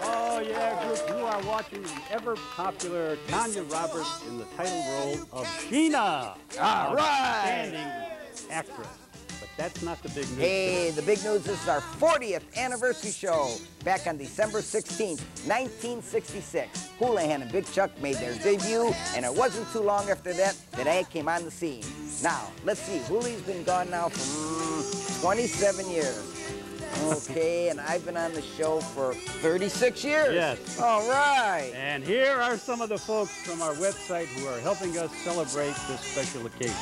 Oh yeah, group, you are watching the ever-popular Tanya Roberts in the title role of Sheena. All right. Outstanding actress. But that's not the big news. Hey, the big news is our 40th anniversary show back on December 16th, 1966. Houlihan and Big Chuck made their debut, and it wasn't too long after that that I came on the scene. Now, let's see, Hoolie's been gone now for 27 years. Okay, and I've been on the show for 36 years. Yes. All right. And here are some of the folks from our website who are helping us celebrate this special occasion.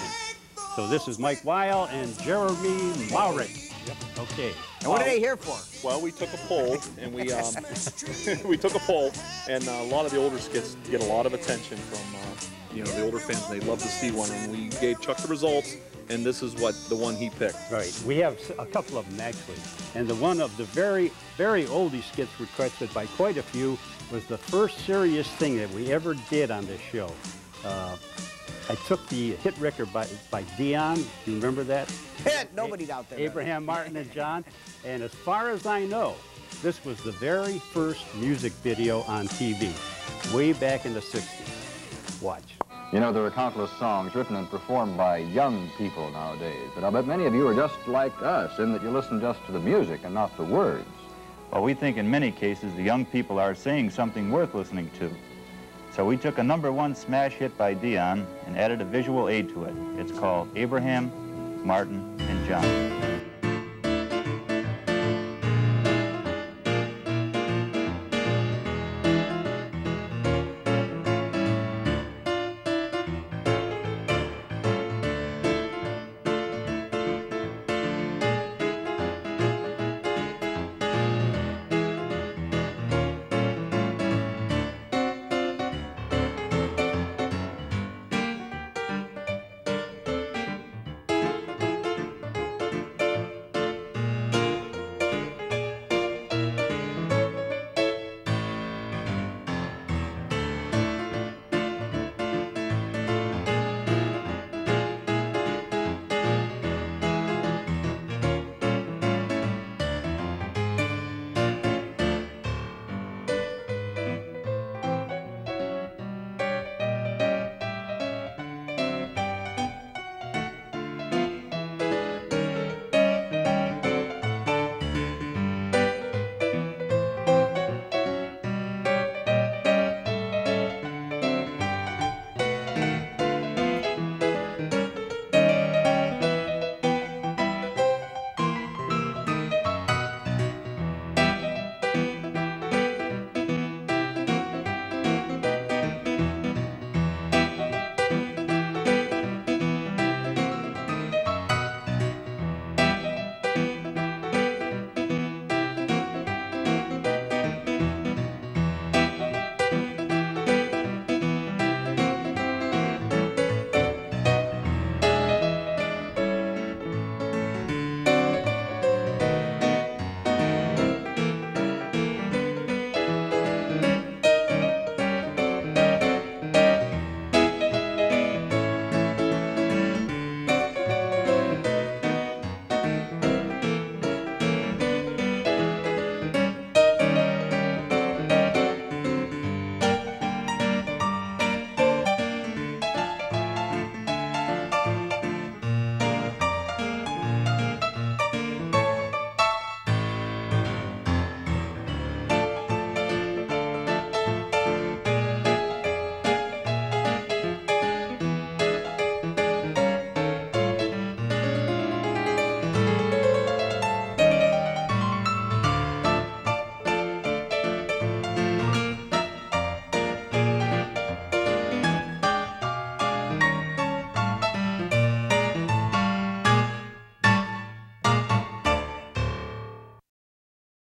So this is Mike Weil and Jeremy Maury. Yep. Okay. And what are they here for? Well, we took a poll, and we we took a poll, and a lot of the older skits get a lot of attention from you know, the older fans. They love to see one, and we gave Chuck the results, and this is what the one he picked. Right. We have a couple of them actually, and the one of the very, very oldie skits requested by quite a few was the first serious thing that we ever did on this show. I took the hit record by Dion. Do you remember that? Nobody out there. Abraham Martin and John. And as far as I know, this was the very first music video on TV, way back in the 60s. Watch. You know, there are countless songs written and performed by young people nowadays, but I bet many of you are just like us in that you listen just to the music and not the words. Well, we think in many cases the young people are saying something worth listening to. So we took a #1 smash hit by Dion and added a visual aid to it. It's called Abraham, Martin, and John.